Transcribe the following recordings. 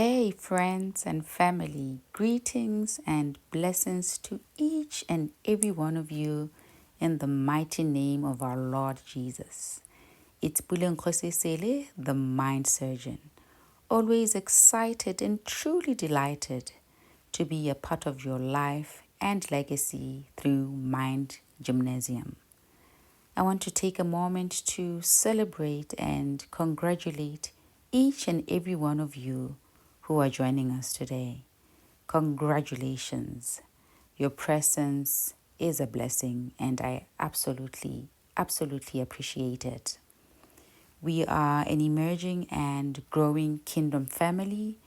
Hey, friends and family, greetings and blessings to each and every one of you in the mighty name of our Lord Jesus. It's Bulen Sele, the mind surgeon, always excited and truly delighted to be a part of your life and legacy through Mind Gymnasium. I want to take a moment to celebrate and congratulate each and every one of you who are joining us today. Congratulations. Your presence is a blessing, and I absolutely appreciate it. We are an emerging and growing kingdom family,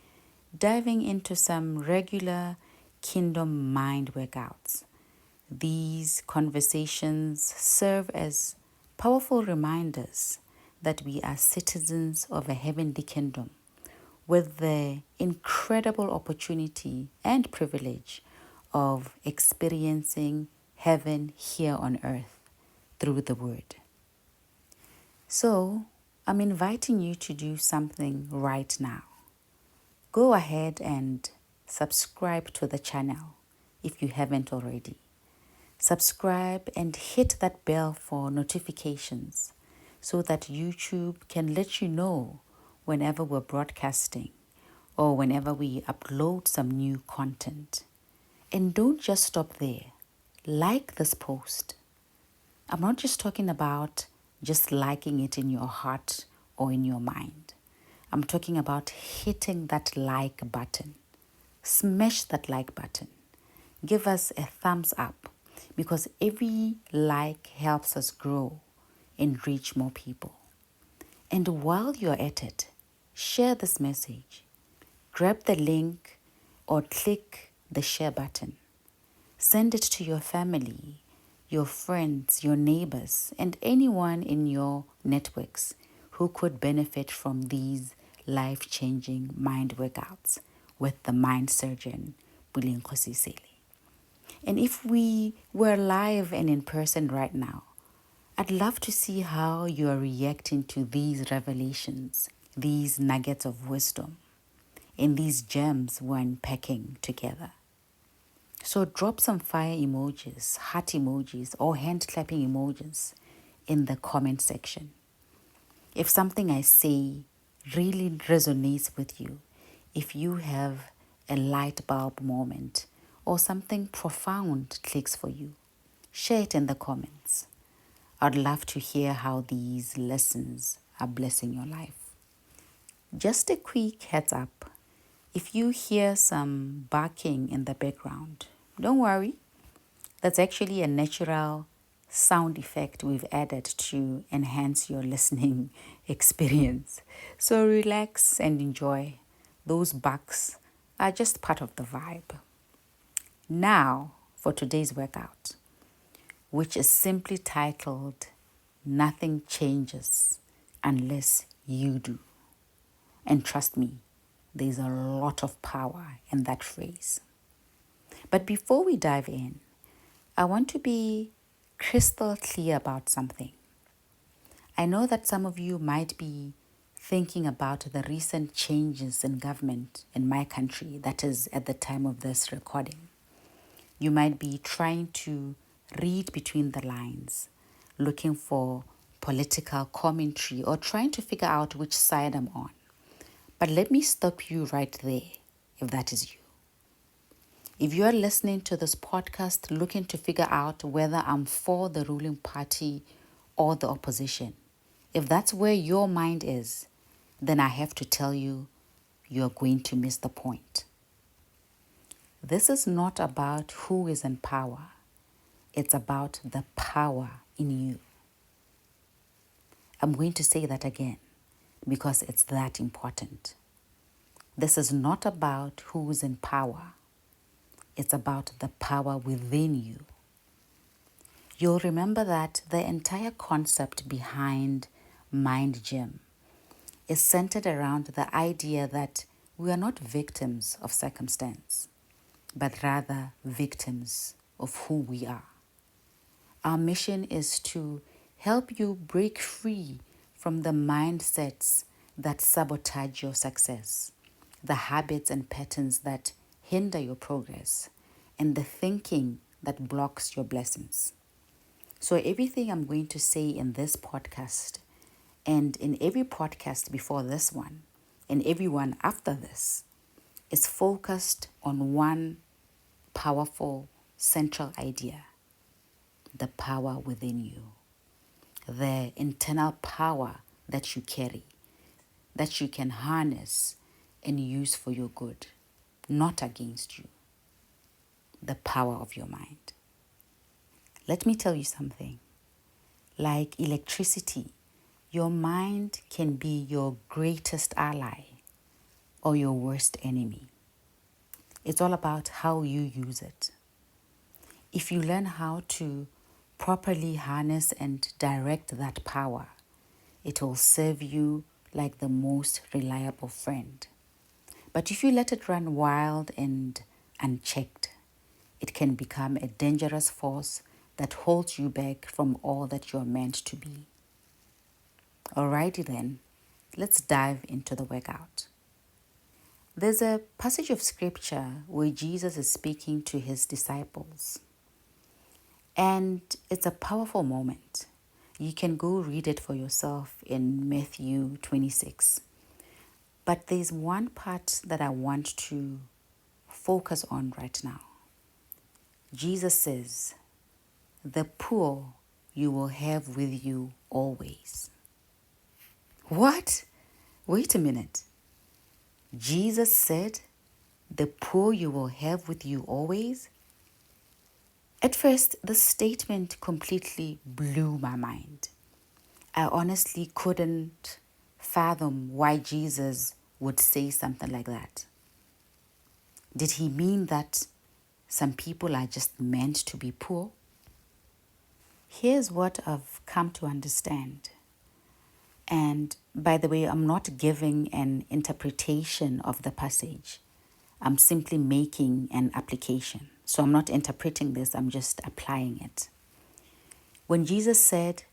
diving into some regular kingdom mind workouts. These conversations serve as powerful reminders that we are citizens of a heavenly kingdom with the incredible opportunity and privilege of experiencing heaven here on earth through the Word. So, I'm inviting you to do something right now. Go ahead and subscribe to the channel if you haven't already. Subscribe and hit that bell for notifications so that YouTube can let you know whenever we're broadcasting or whenever we upload some new content. And don't just stop there. Like this post. I'm not just talking about just liking it in your heart or in your mind. I'm talking about hitting that like button. Smash that like button. Give us a thumbs up because every like helps us grow and reach more people. And while you're at it, share this message. Grab the link or click the share button. Send it to your family, your friends, your neighbors, and anyone in your networks who could benefit from these life-changing mind workouts with the mind surgeon, Bulin Sele. And if we were live and in person right now, I'd love to see how you are reacting to these revelations, these nuggets of wisdom, and these gems we're unpacking together. So drop some fire emojis, heart emojis, or hand clapping emojis in the comment section. If something I say really resonates with you, if you have a light bulb moment or something profound clicks for you, share it in the comments. I'd love to hear how these lessons are blessing your life. Just a quick heads up. If you hear some barking in the background, don't worry. That's actually a natural sound effect we've added to enhance your listening experience. So relax and enjoy. Those barks are just part of the vibe. Now for today's workout, which is simply titled Nothing Changes Unless You Do. And trust me, there's a lot of power in that phrase. But before we dive in, I want to be crystal clear about something. I know that some of you might be thinking about the recent changes in government in my country, that is, at the time of this recording. You might be trying to read between the lines, looking for political commentary or trying to figure out which side I'm on. But let me stop you right there, if that is you. If you are listening to this podcast looking to figure out whether I'm for the ruling party or the opposition, if that's where your mind is, then I have to tell you, you're going to miss the point. This is not about who is in power. It's about the power in you. I'm going to say that again because it's that important. This is not about who's in power. It's about the power within you. You'll remember that the entire concept behind Mind Gym is centered around the idea that we are not victims of circumstance, but rather victims of who we are. Our mission is to help you break free from the mindsets that sabotage your success, the habits and patterns that hinder your progress, and the thinking that blocks your blessings. So, everything I'm going to say in this podcast and in every podcast before this one and every one after this is focused on one powerful central idea: the power within you, the internal power that you carry, that you can harness and use for your good, not against you. The power of your mind. Let me tell you something. Like electricity, your mind can be your greatest ally or your worst enemy. It's all about how you use it. If you learn how to properly harness and direct that power, it will serve you like the most reliable friend. But if you let it run wild and unchecked, it can become a dangerous force that holds you back from all that you're meant to be. Alrighty then, let's dive into the workout. There's a passage of scripture where Jesus is speaking to his disciples, and it's a powerful moment. You can go read it for yourself in Matthew 26. But there's one part that I want to focus on right now. Jesus says, "The poor you will have with you always." What? Wait a minute. Jesus said, "The poor you will have with you always"? At first, the statement completely blew my mind. I honestly couldn't fathom why Jesus would say something like that. Did he mean that some people are just meant to be poor? Here's what I've come to understand. And by the way, I'm not giving an interpretation of the passage. I'm simply making an application. So I'm not interpreting this, I'm just applying it. When Jesus said,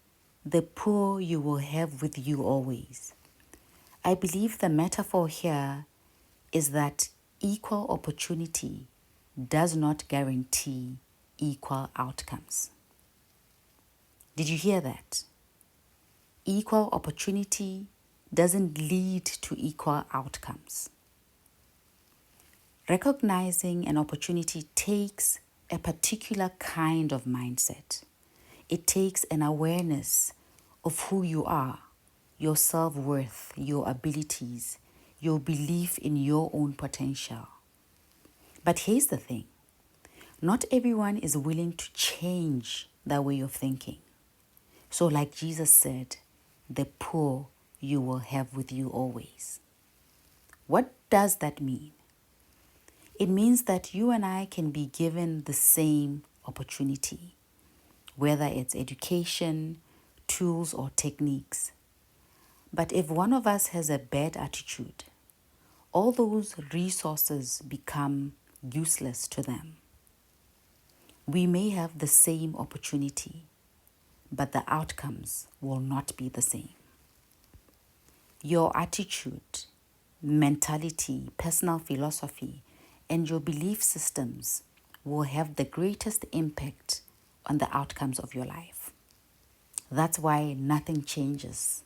"The poor you will have with you always," I believe the metaphor here is that equal opportunity does not guarantee equal outcomes. Did you hear that? Equal opportunity doesn't lead to equal outcomes. Recognizing an opportunity takes a particular kind of mindset. It takes an awareness of who you are, your self-worth, your abilities, your belief in your own potential. But here's the thing. Not everyone is willing to change their way of thinking. So like Jesus said, "The poor you will have with you always." What does that mean? It means that you and I can be given the same opportunity, whether it's education, tools, or techniques. But if one of us has a bad attitude, all those resources become useless to them. We may have the same opportunity, but the outcomes will not be the same. Your attitude, mentality, personal philosophy, and your belief systems will have the greatest impact on the outcomes of your life. That's why nothing changes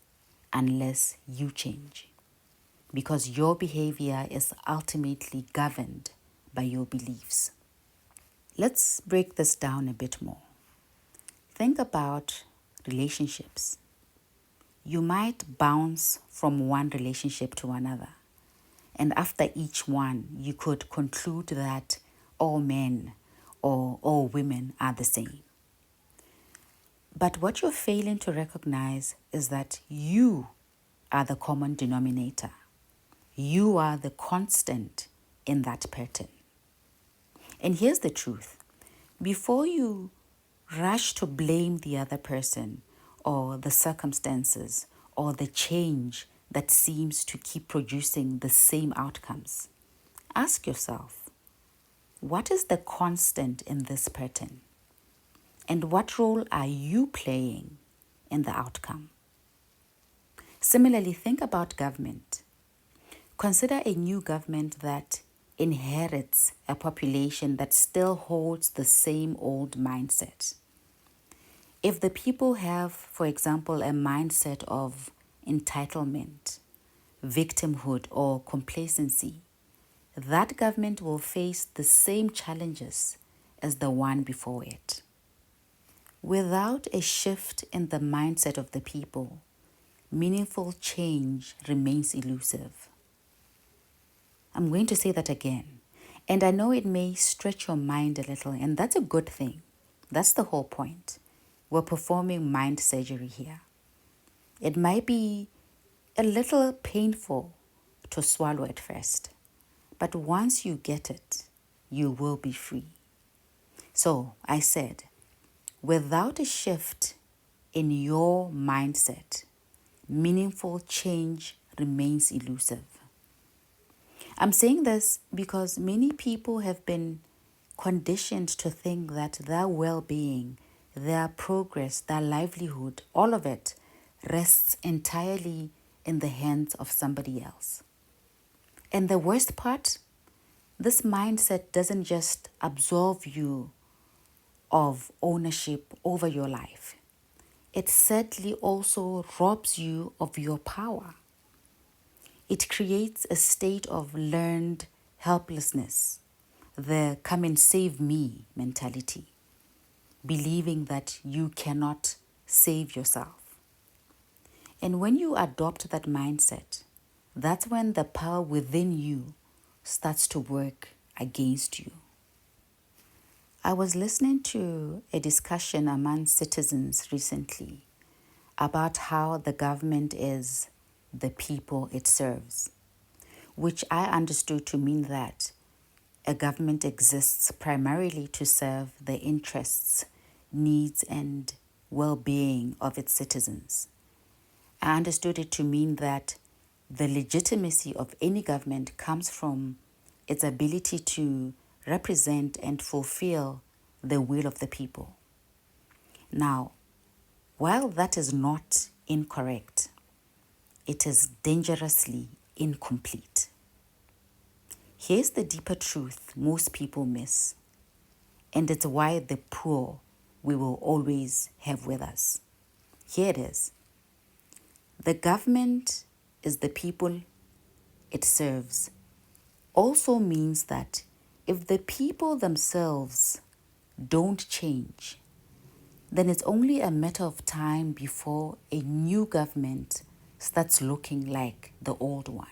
unless you change, because your behavior is ultimately governed by your beliefs. Let's break this down a bit more. Think about relationships. You might bounce from one relationship to another, and after each one, you could conclude that all men or all women are the same. But what you're failing to recognize is that you are the common denominator. You are the constant in that pattern. And here's the truth. Before you rush to blame the other person or the circumstances or the change that seems to keep producing the same outcomes, ask yourself, what is the constant in this pattern? And what role are you playing in the outcome? Similarly, think about government. Consider a new government that inherits a population that still holds the same old mindset. If the people have, for example, a mindset of entitlement, victimhood, or complacency, that government will face the same challenges as the one before it. Without a shift in the mindset of the people, meaningful change remains elusive. I'm going to say that again. And I know it may stretch your mind a little, and that's a good thing. That's the whole point. We're performing mind surgery here. It might be a little painful to swallow at first, but once you get it, you will be free. So I said, without a shift in your mindset, meaningful change remains elusive. I'm saying this because many people have been conditioned to think that their well-being, their progress, their livelihood, all of it rests entirely in the hands of somebody else. And the worst part, this mindset doesn't just absolve you of ownership over your life. It sadly also robs you of your power. It creates a state of learned helplessness, the come and save me mentality, believing that you cannot save yourself. And when you adopt that mindset, that's when the power within you starts to work against you. I was listening to a discussion among citizens recently about how the government is the people it serves, which I understood to mean that a government exists primarily to serve the interests, needs, and well-being of its citizens. I understood it to mean that the legitimacy of any government comes from its ability to represent and fulfill the will of the people. Now, while that is not incorrect, it is dangerously incomplete. Here's the deeper truth most people miss, and it's why the poor we will always have with us. Here it is. The government is the people it serves also means that if the people themselves don't change, then it's only a matter of time before a new government starts looking like the old one.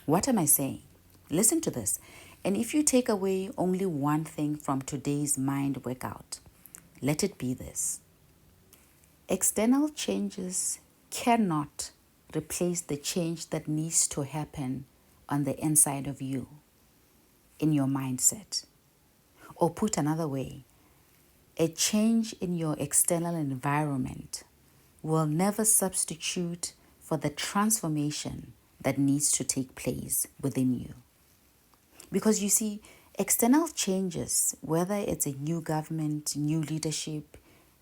What am I saying? Listen to this. And if you take away only one thing from today's mind workout, let it be this. External changes cannot replace the change that needs to happen on the inside of you, in your mindset. Or put another way, a change in your external environment will never substitute for the transformation that needs to take place within you. Because you see, external changes, whether it's a new government, new leadership,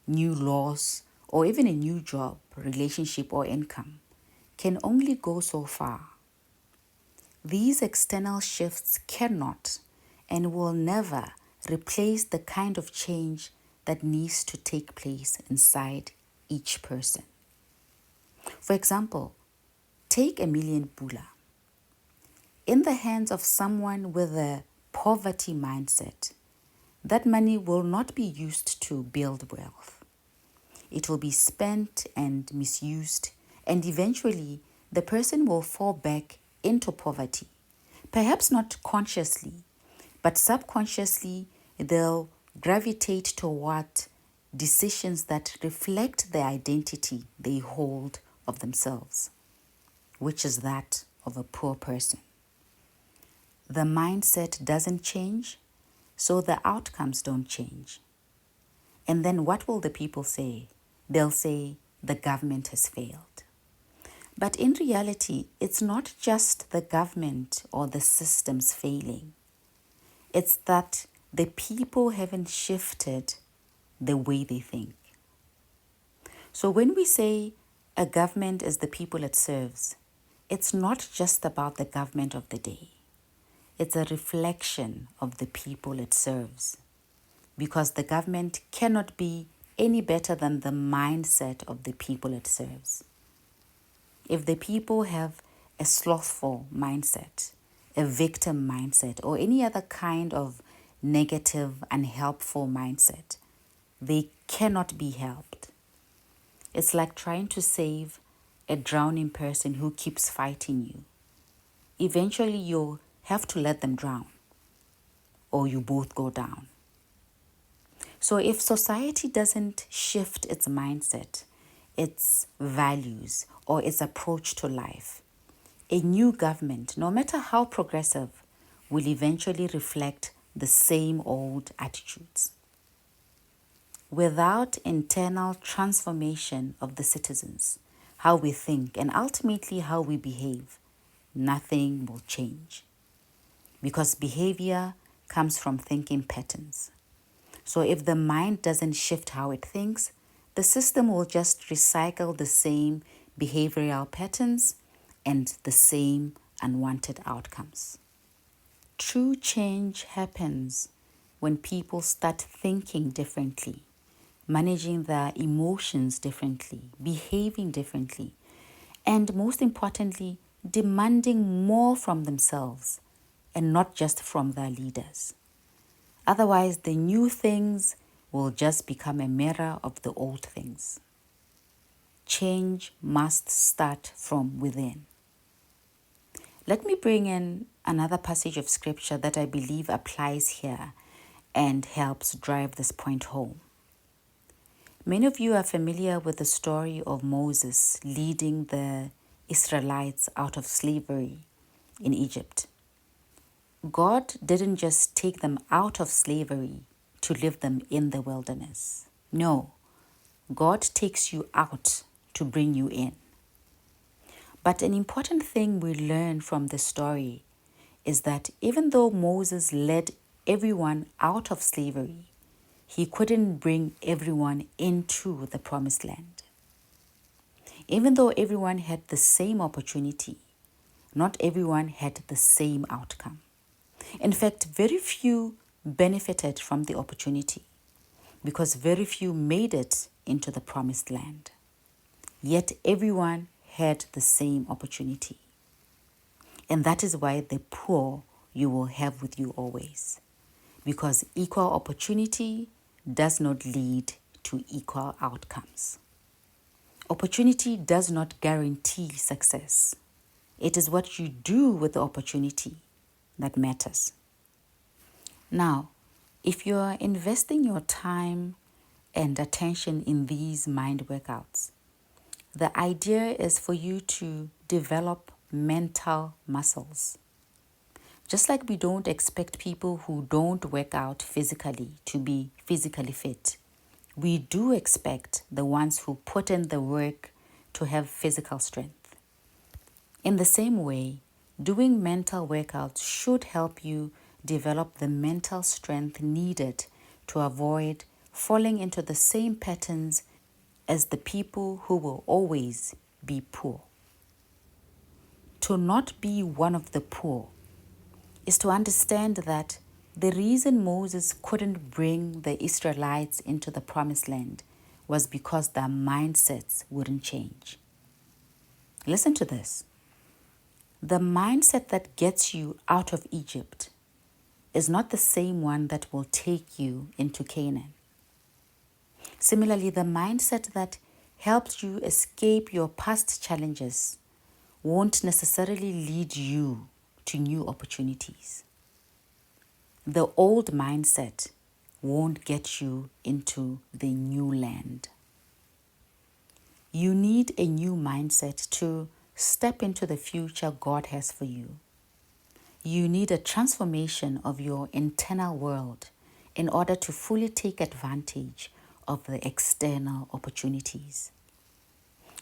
new laws, or even a new job, relationship, or income, can only go so far. These external shifts cannot and will never replace the kind of change that needs to take place inside each person. For example, take Emilian Pula. In the hands of someone with a poverty mindset, that money will not be used to build wealth. It will be spent and misused, and eventually the person will fall back into poverty. Perhaps not consciously, but subconsciously they'll gravitate toward decisions that reflect the identity they hold of themselves, which is that of a poor person. The mindset doesn't change, so the outcomes don't change. And then what will the people say? They'll say the government has failed. But in reality, it's not just the government or the systems failing. It's that the people haven't shifted the way they think. So when we say a government is the people it serves, It's not just about the government of the day. It's a reflection of the people it serves, because the government cannot be any better than the mindset of the people it serves. If the people have a slothful mindset, a victim mindset, or any other kind of negative, unhelpful mindset, they cannot be helped. It's like trying to save a drowning person who keeps fighting you. Eventually, you'll have to let them drown, or you both go down. So if society doesn't shift its mindset, its values, or its approach to life, a new government, no matter how progressive, will eventually reflect the same old attitudes. Without internal transformation of the citizens, how we think, and ultimately how we behave, nothing will change. Because behavior comes from thinking patterns. So if the mind doesn't shift how it thinks, the system will just recycle the same behavioral patterns and the same unwanted outcomes. True change happens when people start thinking differently, managing their emotions differently, behaving differently, and most importantly, demanding more from themselves and not just from their leaders. Otherwise, the new things will just become a mirror of the old things. Change must start from within. Let me bring in another passage of scripture that I believe applies here and helps drive this point home. Many of you are familiar with the story of Moses leading the Israelites out of slavery in Egypt. God didn't just take them out of slavery to leave them in the wilderness. No, God takes you out to bring you in. But an important thing we learn from the story is that even though Moses led everyone out of slavery, he couldn't bring everyone into the promised land. Even though everyone had the same opportunity, not everyone had the same outcome. In fact, very few benefited from the opportunity because very few made it into the promised land. Yet everyone had the same opportunity. And that is why the poor you will have with you always. Because equal opportunity does not lead to equal outcomes. Opportunity does not guarantee success. It is what you do with the opportunity that matters. Now, if you are investing your time and attention in these mind workouts, the idea is for you to develop mental muscles. Just like we don't expect people who don't work out physically to be physically fit, we do expect the ones who put in the work to have physical strength. In the same way, doing mental workouts should help you develop the mental strength needed to avoid falling into the same patterns as the people who will always be poor. To not be one of the poor is to understand that the reason Moses couldn't bring the Israelites into the promised land was because their mindsets wouldn't change. Listen to this. The mindset that gets you out of Egypt is not the same one that will take you into Canaan. Similarly, the mindset that helps you escape your past challenges won't necessarily lead you to new opportunities. The old mindset won't get you into the new land. You need a new mindset to step into the future God has for you. You need a transformation of your internal world in order to fully take advantage of the external opportunities.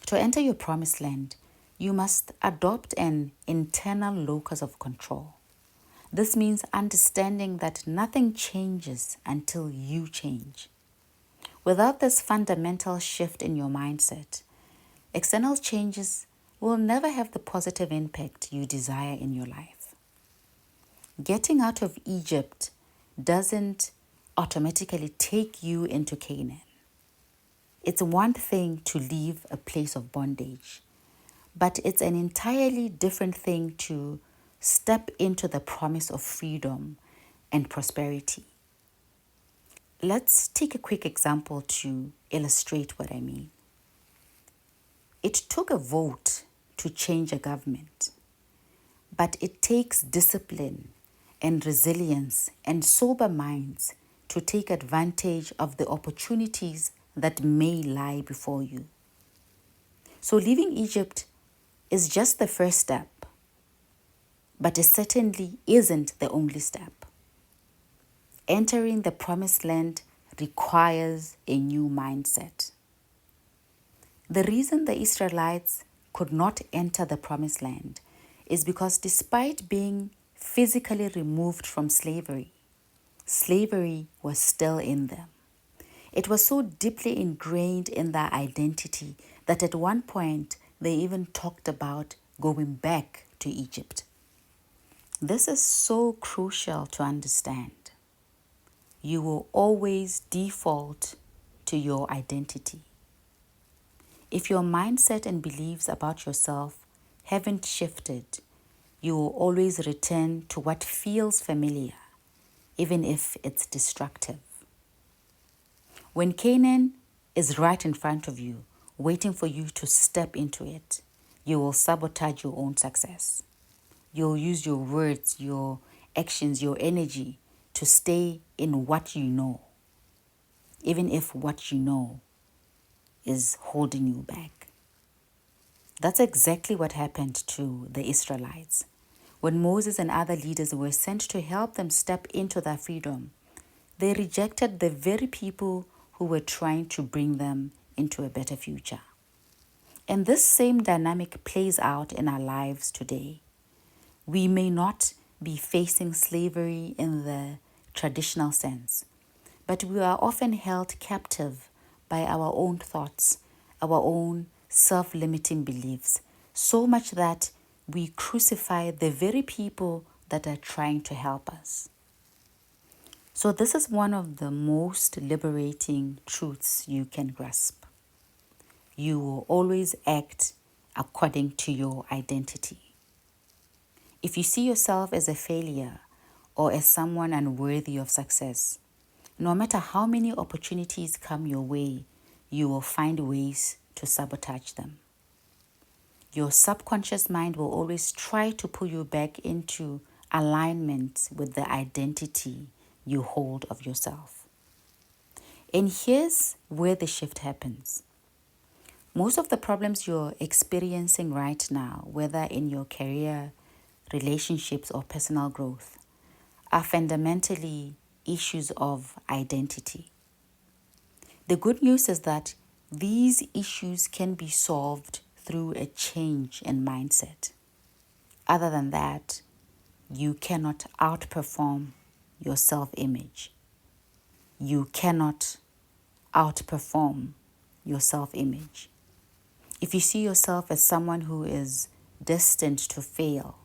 To enter your promised land, you must adopt an internal locus of control. This means understanding that nothing changes until you change. Without this fundamental shift in your mindset, external changes will never have the positive impact you desire in your life. Getting out of Egypt doesn't automatically take you into Canaan. It's one thing to leave a place of bondage, but it's an entirely different thing to step into the promise of freedom and prosperity. Let's take a quick example to illustrate what I mean. It took a vote to change a government, but it takes discipline and resilience and sober minds to take advantage of the opportunities that may lie before you. So leaving Egypt is just the first step, but it certainly isn't the only step. Entering the promised land requires a new mindset. The reason the Israelites could not enter the promised land is because despite being physically removed from slavery, slavery was still in them. It was so deeply ingrained in their identity that at one point they even talked about going back to Egypt. This is so crucial to understand. You will always default to your identity. If your mindset and beliefs about yourself haven't shifted, you will always return to what feels familiar, even if it's destructive. When Canaan is right in front of you, waiting for you to step into it, you will sabotage your own success. You'll use your words, your actions, your energy to stay in what you know, even if what you know is holding you back. That's exactly what happened to the Israelites. When Moses and other leaders were sent to help them step into their freedom, they rejected the very people who were trying to bring them into a better future. And this same dynamic plays out in our lives today. We may not be facing slavery in the traditional sense, but we are often held captive by our own thoughts, our own self-limiting beliefs, so much that we crucify the very people that are trying to help us. So this is one of the most liberating truths you can grasp. You will always act according to your identity. If you see yourself as a failure or as someone unworthy of success, no matter how many opportunities come your way, you will find ways to sabotage them. Your subconscious mind will always try to pull you back into alignment with the identity you hold of yourself. And here's where the shift happens. Most of the problems you're experiencing right now, whether in your career, relationships, or personal growth, are fundamentally issues of identity. The good news is that these issues can be solved through a change in mindset. Other than that, you cannot outperform your self-image. You cannot outperform your self-image. If you see yourself as someone who is destined to fail,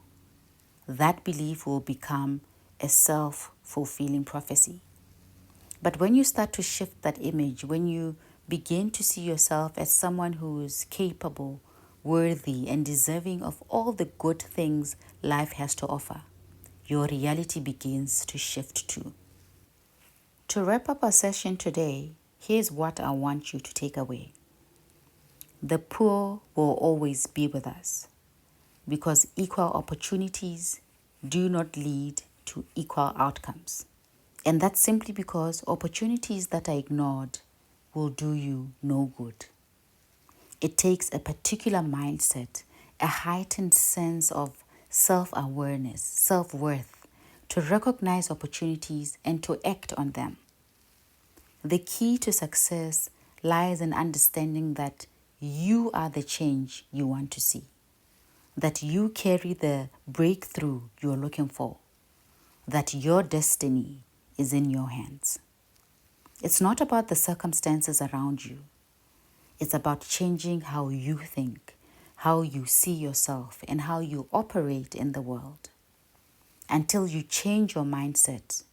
that belief will become a self-fulfilling prophecy. But when you start to shift that image, when you begin to see yourself as someone who is capable, worthy, and deserving of all the good things life has to offer, your reality begins to shift too. To wrap up our session today, here's what I want you to take away. The poor will always be with us because equal opportunities do not lead to equal outcomes. And that's simply because opportunities that are ignored will do you no good. It takes a particular mindset, a heightened sense of self-awareness, self-worth, to recognize opportunities and to act on them. The key to success lies in understanding that you are the change you want to see, that you carry the breakthrough you're looking for, that your destiny is in your hands. It's not about the circumstances around you. It's about changing how you think, how you see yourself and how you operate in the world. Until you change your mindset,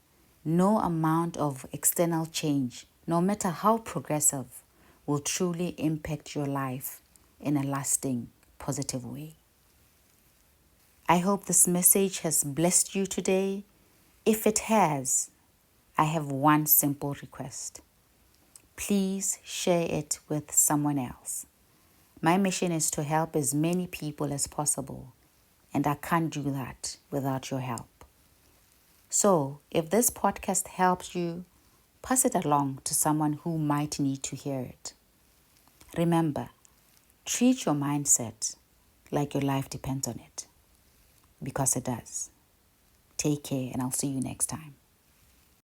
no amount of external change, no matter how progressive, will truly impact your life in a lasting, positive way. I hope this message has blessed you today. If it has, I have one simple request. Please share it with someone else. My mission is to help as many people as possible, and I can't do that without your help. So, if this podcast helps you, pass it along to someone who might need to hear it. Remember, treat your mindset like your life depends on it, because it does. Take care, and I'll see you next time.